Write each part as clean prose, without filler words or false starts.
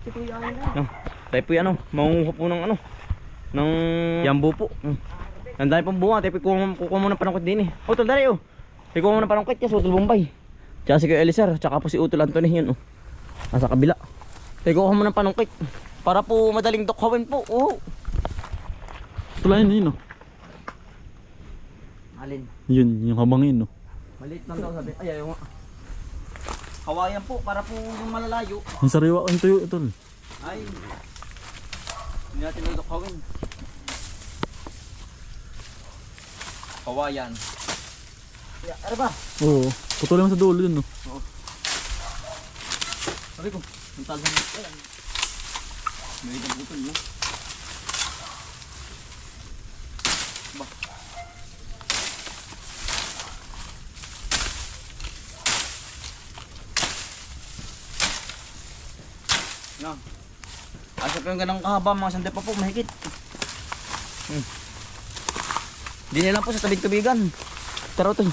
No, tayo po yan, mangunguha po ng ng yambo po. Ang dami pong bunga, tayo kukuha muna panangkot din eh. Utol, dali tayo kuha muna panangkot kasi Utol Bombay. Tsaka si Kuya Eliezer, tsaka po si Utol Anthony yun nasa kabila. Tayo kuha muna panangkot para po madaling dokhawin po. Tulayan yun Alin? Yun, yung habangin Maliit lang daw sabi. Ay, ayaw nga. Kawayan po, para po yung malalayo. Ang sariwa, ang tuyo ito. Ay, hindi natin dokhawin. Kawayan. Ano ba? Oo, putulin mo sa dulo yun Oo. Sabi ko, ang tagal mo. Ayan. May itang putol mo. Ba? Yan. Asa pa yung ganang kahaba, mga sande pa po, mahigit. Hindi na lang po sa tabing tubigan. Tara ito. Ito.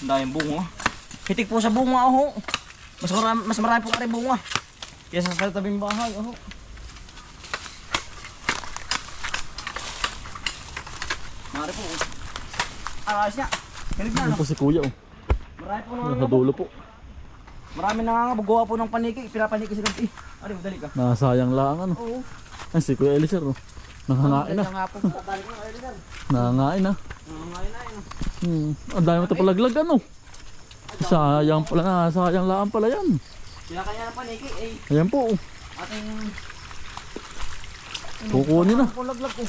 Ang daming bunga. Hitik po sa bunga Mas marami po ka rin bunga kaysa sa tabing bahay Mari po. Ayos niya. Hilig na Ano po si kuya Marami po Nasa dulo po. Marami nangangabagawa po ng paniki. Pinapaniki sa gabi. Ari, madali ka. Nasayang lang Oo. Ay si Kuya Eliezer Nangangain na. Nga po. Tatalik mo kayo dyan. Nangangain na. Nangangain na Ang dami mo ito palaglag Sayang pala sayang lang pala yan. Kinakanya ng paniki Ayan po. ating Kukunin na. laglag ko.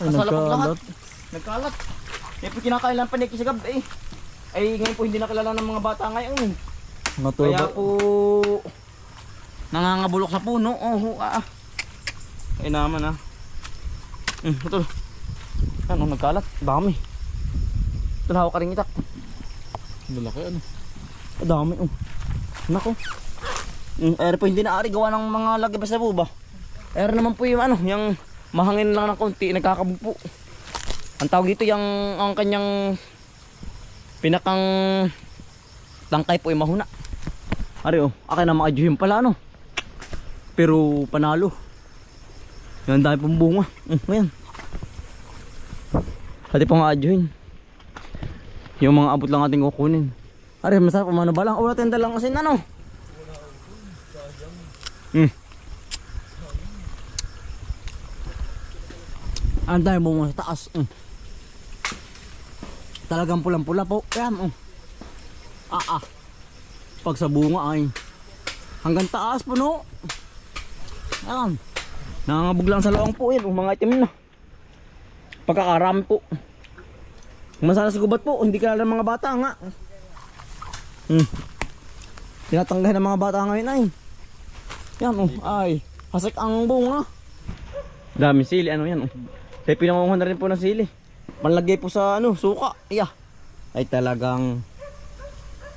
Ay Nagkalat. nagkalat. Nagkalat. May po kinakain lang paniki sa gabi Ay ngayon po hindi nakilala ng mga bata ngayon. Kaya po nangangabulok sa puno. Ay naman ito. Ano nagkalat? Dami. Ito hawak ka rin itak. Malaki Dami Nako. Air po hindi na ari gawa ng mga lagi basta po ba? Air naman po yung yung mahangin lang ng konti nagkakabog po. Ang tawag dito ang kanyang pinakang tangkay po ay mahuna. Ari akin na makadyuhin pala pero panalo. Yan dami pong bunga. Ayan. Pati pong adyuhin. Yung mga abot lang ating kukunin. Ari masarap umano ba lang? Wala tayong dalang asin Ang dami bunga sa taas. Talagang pulang-pula po. Yan Pag sa bunga ay hanggang taas puno. Yan. Nangangabog lang sa lawang po yan. Mga itim na. Pagkakarami po. Masala sa gubat po. Hindi kilala ng mga bata nga. Tinatanggahin ng mga bata ngayon ay. Yan ay. Hasik ang bunga. Dami sili. Yan Kaya pinangunguhan na rin po ng sili. Panlagay po sa suka. Ay talagang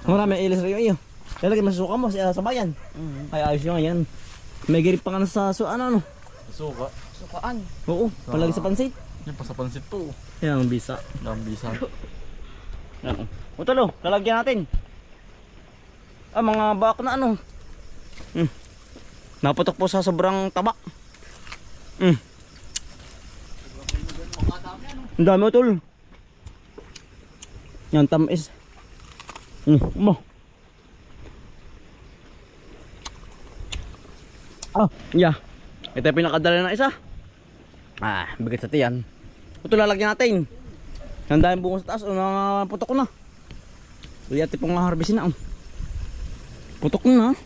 marami ilis rin yun. Talagay mas suka mo sa bayan. Ay ayos yun yan. May girip pa nga sa Suka. Sukaan. Oo, palagi sa pansit. Yan pa sa pansit po. Yan ang bisa. Nambisa. Yan Utalo, lalagyan natin. Mga bak na Naputok po sa sobrang taba. Ang dami utol. Yan tamis. Yeah. Ito yung pinakadala na isa. Bigat sa tiyan. Ito lalagyan natin. Ang dami bunga sa taas. Putok ko na. Uy, ate pong harvestin na. Putok na.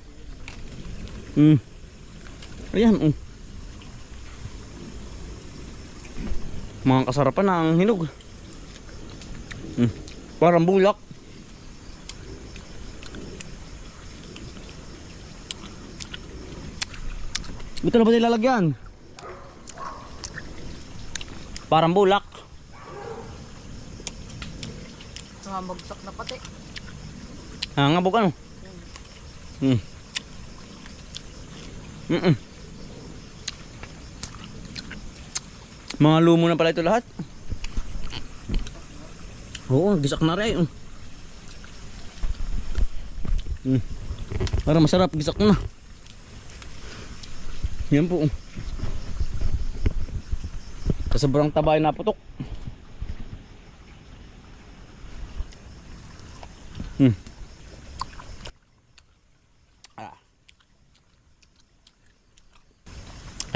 Ayan. Mga kasarapan na ang hinog. Parang bulak. Ito na ba nilalagyan? Parang bulak. Bagsak na pati. Ngabog Mga lumo na pala ito lahat. Oo, gisak na rin. Para masarap, gisak na. Yan po. Sa sobrang taba ay naputok.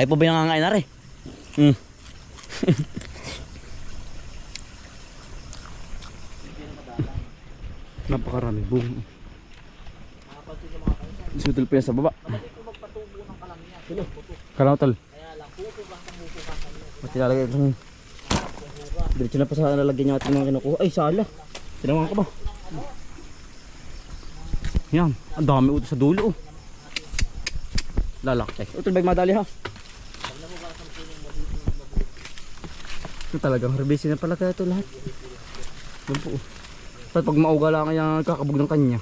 Ay po ba yung nangangain na rin? Napakarami buong. Sutul pa yan sa baba. Kalautal. Mati lalagay itong diretso na pa sa lalagyan niya ating mga kinukuha. Ay sala. Tinamaan ka ba? Yan. Ang dami utos sa dulo. Lalaki. Utol ba madali ha? Ito talagang harvesting na pala kaya ito lahat. Yan po. Tapos pag mauga lang kaya kakabog ng kanya.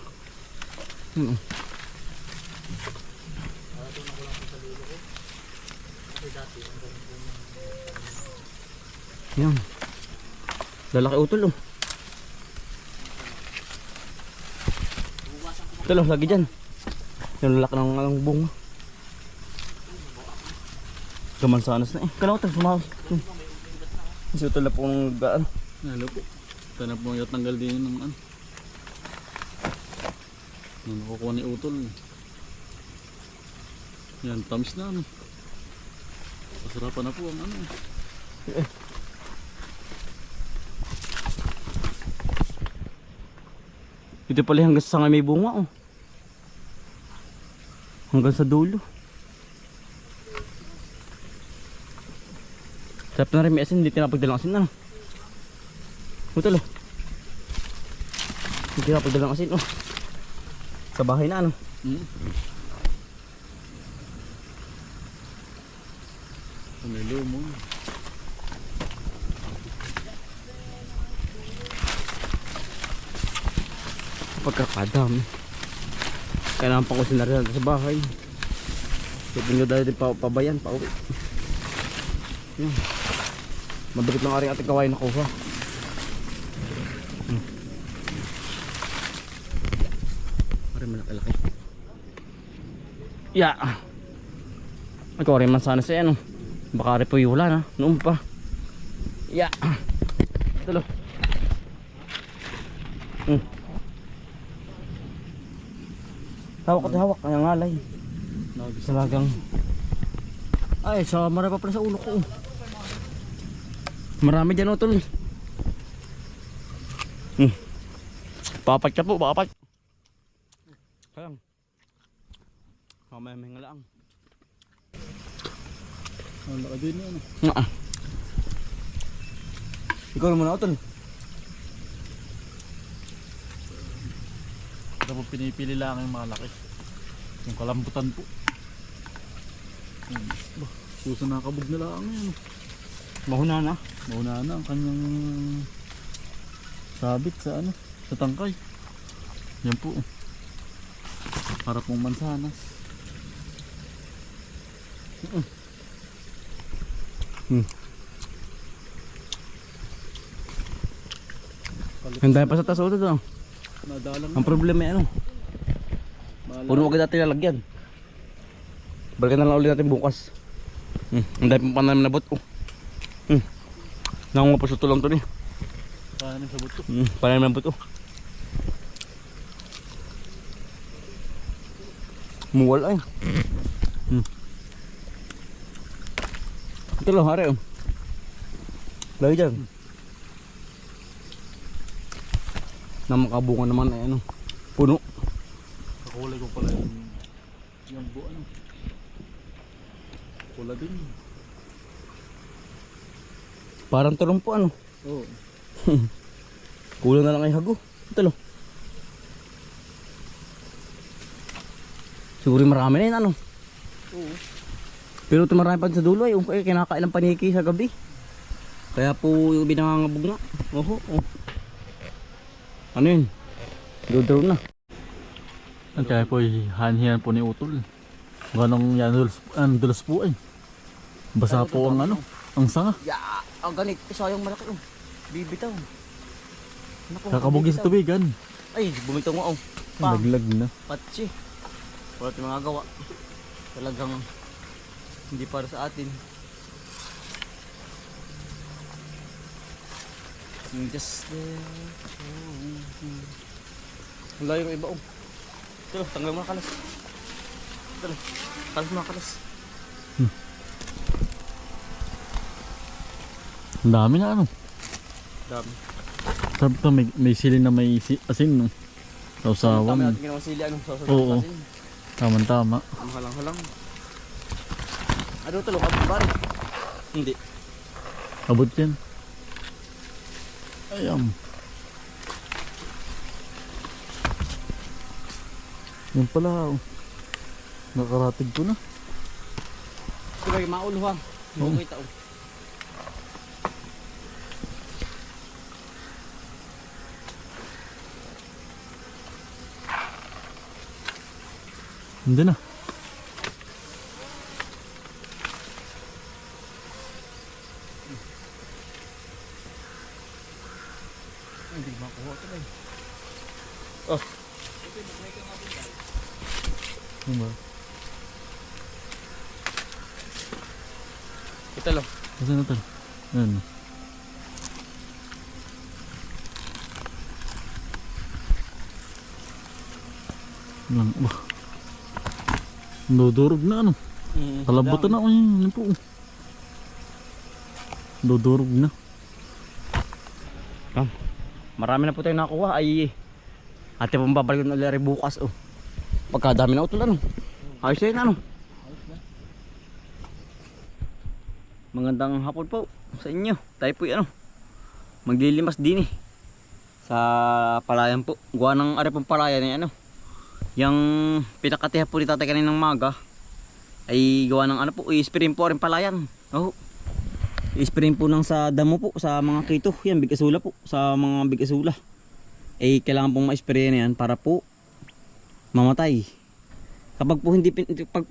Yan. Lalaki utol oh. Ito lang lagi dyan. Yung lalaki ng bunga. Gamansanas na eh. Kalautan sumawas. Kasi ito lang pong gaan. Hello po. Ito na po yung tanggal din ng ano. Nung nakukuha ni utol. Yan, tamis na ano. Masarapan na po ang ano. Ito pala hanggang sa may bunga oh. Hanggang sa dulo. Sarap na rin may asin, hindi tinapagdalang asin na. Ito lang. Hindi tinapagdalang asin oh. Sa bahay na ano. Pumilo mo. Pagkakadami. Kailangan pang kusin na rin sa bahay. Ito nyo dahil din pabayan, pauwi. Yan. Mabilit lang aring ating kawain nakuha. Maring malaki-laki. Ya. Ikaw rin man sana siya ano. Baka rin po yung wala na. Noon pa. Ya. Tulo. Hawak at hawak. Ang ngalay. Salagang. Ay, sa marami pa pala sa ulo ko. Marami dyan utol. Papat ka po, papat. Sayang. Mamaya may ngalaang. Ang laka din yan. Ikaw naman utol. Ito po pinipili lang yung malaki. Yung kalambutan po. Puso nakabog na lang yan. Mahuna na. Mauna na ang kanyang sabit sa ano, sa tangkay. Yan po. Harap mong mansanas. Handa pa sa taso ito. Nadalang Ang problema ay ano? Puno agad natin lalagyan. Balikan na lang ulit natin bukas. Ang dahil pang pananim na buto. Nangunga pa sa tulang to ni. Paano sa buto? Pananim na buto. Muwal ay. Ito lang hari. Lagi dyan. Na makabunga naman ay ano. Puno. Kakulay ko pala yung buo ano. Pula din. Parang tulong po ano. Oo. Kulang na lang ay hago. Ito lo. Siguro marami na yun ano. Oo. Pero ito marami pa sa dulo ay kinakain ng paniki sa gabi. Kaya po yung binangangabog na. Oho. Ano yun? Dodraw na. Ang kaya po hanhiyan po ni utol. Ganong yan dulas po ay. Basa po ang ano, ang sanga. Ya, ang ganit. Sayang malaki oh. Bibitaw. Naku, Kakabugis sa tubigan. Ay, bumito mo. Pang. Naglag na. Patsi. Wala tayong mga gawa. Talagang hindi para sa atin. Just there. Ang layo ng iba. Ito, tanggal mo na kalas. Ito, kalas mo na kalas. Ang dami na ano. Dami. Sabi to may sili na may asin no. Tama Sausawan. natin ginawa sili. Anong sasasaw Oo. sa atin? Tama. Ang halang-halang. Ano ito? Lokabot ba rin? Hindi. Abot yan. Ayan. Yan pala. Oh. Nakaratig ko na. Ito ba yung maulo ha? Oo. Hindi ko kita. Hindi na. Hindi makuha ito eh. Oh. Ano ba? Ito lo. Kasi na tal. Ayan. Yan. Bah. Dudurog na ano. Kalabutan na ako yun. Yan po. Dudurog na. Marami na po tayong nakuha ay ate pong babalik na ulit bukas oh. Pagkadami na utol ano. Ayos na yun ano. Magandang hapon po sa inyo. Tayo po ano maglilimas din eh sa palayan po. Gawa ng are pong palayan eh ano. Yung pinakatiha po ni tatay kaninang maga ay gawa ng ano po i-sprayin po rin palayan. Oh. I-sprayin po ng sa damo po sa mga kito. Yan bigasula po sa mga bigasula. Eh kailangan pong ma-spray na yan para po mamatay. Kapag po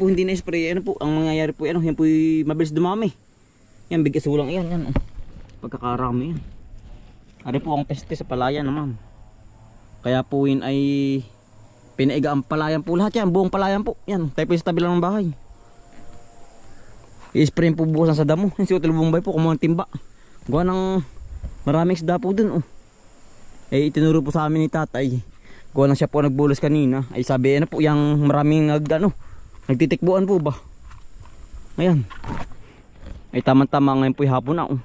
hindi na-spray ano po ang mangyayari po ano yan po mabilis dumami. Yan bigasulang yan oh. Pagkakarami yan. Ari po ang peste sa palayan naman. Kaya po yun ay pinaiga ang palayan po lahat yan. Buong palayan po. Yan tayo po sa tabi lang ng bahay. I-spray po bukasan sa damo. Yung si Utol Bombay po kumuha ng timba. Gawa ng maraming isda po dun oh. Eh itinuro po sa amin ni tatay. Gawa na siya po nagbulos kanina. Ay sabi ano po yung maraming nagtitikbuan po ba. Ayan. Ay tama-tama ngayon po hapon na oh.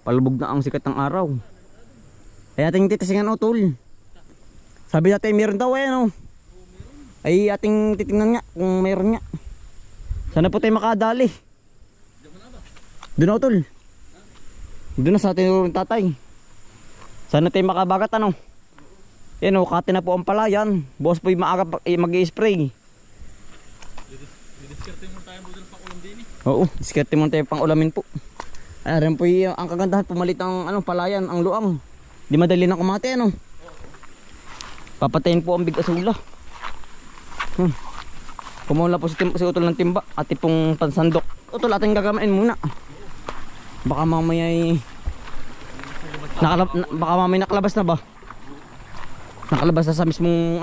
Palubog na ang sikat ng araw. Ay ating titisingan Utol. Sabi natin meron daw eh no. Ay ating titingnan nga kung meron nga. Sana po tayo makadali. Doon na Utol. Doon na sa ating tatay. Sana tayo makabagat ano. Yan o, kati na po ang palayan. Boss po yung maaga mag-i-spray. Didiskarte mo tayo budol pang ulam din eh. Oo, diskarte mo tayo pang ulamin po. Ayan po yung ang kagandahan, pumalit ang palayan, ang luang. Di madali na kumate ano. Papatayin po ang bigasula. Kumula po si Utol ng timba. Ati pong pansandok. Utol ating gagamain muna. Baka mamaya baka mamaya nakalabas na ba? Nakalabas na sa mismong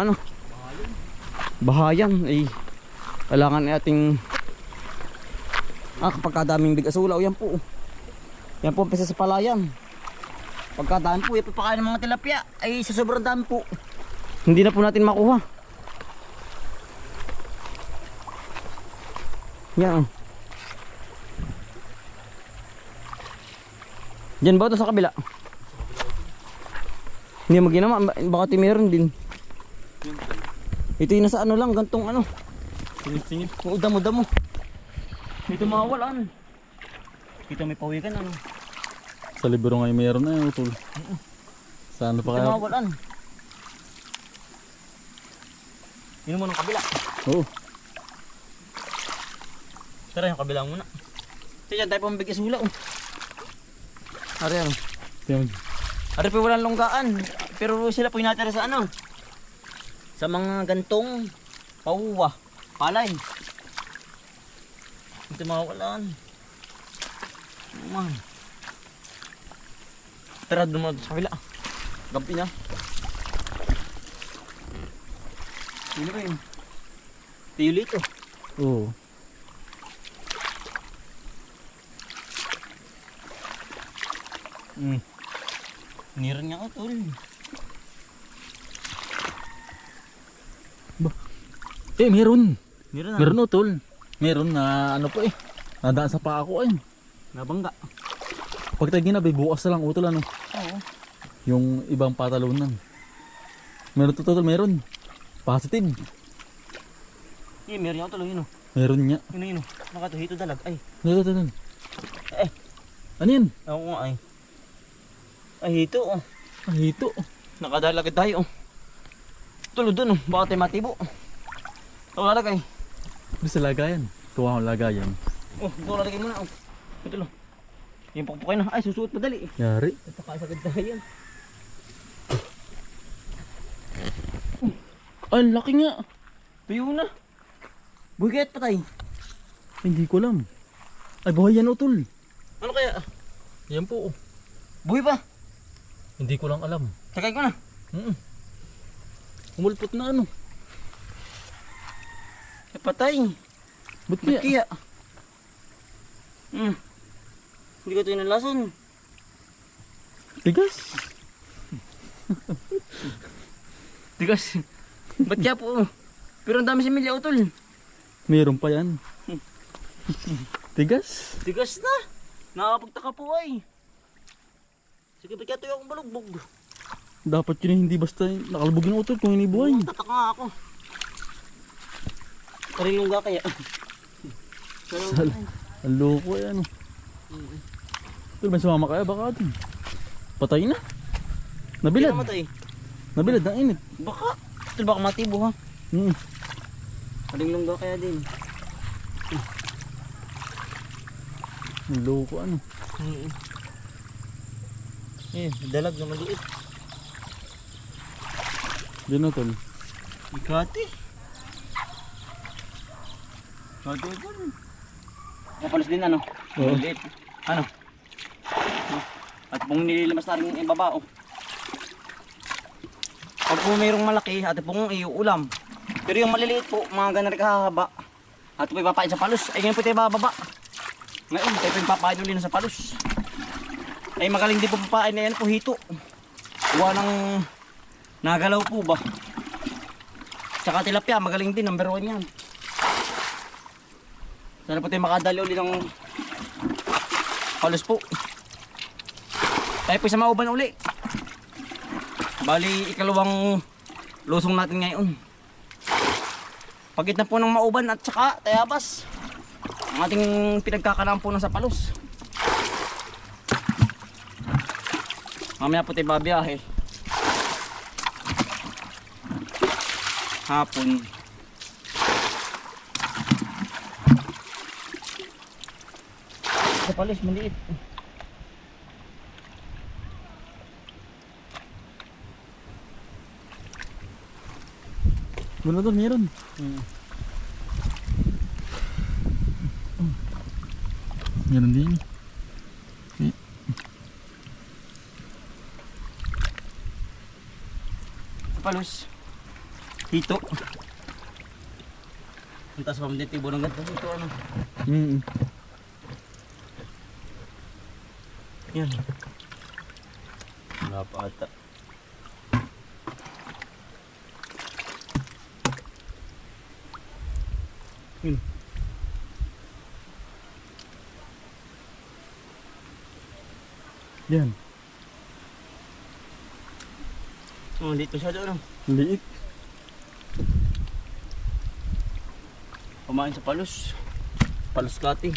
bahayan. Eh, kailangan ating kapag kadaming bigasula. Yan po. Yan po ang pesa sa palayan. Pagkadami po, ipapakain ng mga tilapia. Ay sa sobrang dami po. Hindi na po natin makuha. Yan. Diyan ba ito sa kabila? Hindi mo ginawa. Baka meron din. Ito yung nasa lang. Gantong singit-singit. Oo, damo-damo. Ito mawawalan. Ito may pawikan Sa libro ngayon mayroon na yung Utol. Saan pa Ito kaya? mawawalan. Yun mo ng kabila. Oo. Tara yung kabila muna. Ito dyan tayo pamabigay sula. Ari ano? Ari pa walang longgaan. Pero sila po yung natira sa sa mga gantong pauwa. Palay. Ito mawawalan. Man. Tara dumunod sa kabila. Gampi niya. Sino ba yun? Tiyulito. Oo. Niran niya utol. Meron. Niran na. Meron utol. Meron na ano po eh. Nadaan sa paa ko eh. Nabangga. Pag tayo ginabi, bukas na lang utol ano. Oo. Yung ibang patalunan. Meron to utol, meron. Positive. Meron niya utol. Yun o. Meron niya. Yun o. Nakatuhito dalag. Ay. Ito. Eh. Ano yan? Ako nga ay. Ay hito o. Hito. Nakadalagad tayo o. Tulod dun o. Baka tayo matibo. Ito lalagay. Doon sa lagayan. Kuha ko lagayan. Oh, ito lalagay muna o. Ito lo. Yung pukpukay na. Ay susuot madali eh. Yari. Ito kasagad tayo yan. Ay, laki nga. Tuyo na. Bugayat patay. Hindi ko alam. Ay, buhay yan utol. Ano kaya? Yan po. Buhay pa. Hindi ko lang alam. Sakay ko na. Umulpot na ano. Eh, patay. Ba't Ba't kaya? kaya? Hindi ko ito inalason. Tigas. Tigas. Ba't kaya po? Pero ang dami si Milya utol. Meron pa yan. Tigas. Tigas na. Nakakapagtaka po ay. Sige, ba't kaya tuyo akong balugbog? Dapat yun hindi basta nakalubog yung utol kung hindi buhay. Tataka nga ako. Parilungga kaya. Sal. Ang loko eh ano. Utol, may sumama kaya baka din. Patay na. Nabilad. Hindi namatay. Nabilad ang init. Baka. Ito baka matibo ha. Parilungga kaya din. Ang loko ano. Eh, dalag na maliit. Diyan na tol. Ikati. Kati ba? Kapalos din ano? Oo. Maliit. Ano? At kung nililamas na rin yung baba oh. Pag po mayroong malaki, at pong iuulam. Pero yung maliliit po, mga ganun rin kahaba. At po ipapain sa palos. Ay ngayon po tayo bababa. Ngayon, tayo po ipapain ulit sa palos. Ay magaling din po papain na yan po hito. Gawa ng nagalaw po ba. Tsaka tilapia, magaling din. Number 1 yan. Sana po tayo makadali ulit ng palos po. Tayo po sa mauban uli. Bali, ikalawang lusong natin ngayon. Pagit na po ng mauban at saka tayabas. Ang ating pinagkakalaan po ng sa palos. Mamaya po tayo babiyahe. Hapon. Sa palos, maliit. Doon na tol, meron. Meron din. Sa palos. Hito. Ang taas pa mga tibo ng ganito. Ito ano. Yan. Wala pa ata. Yun. Yan. Oh, dito siya doon. Liit. Kumain sa palos. Palos kati.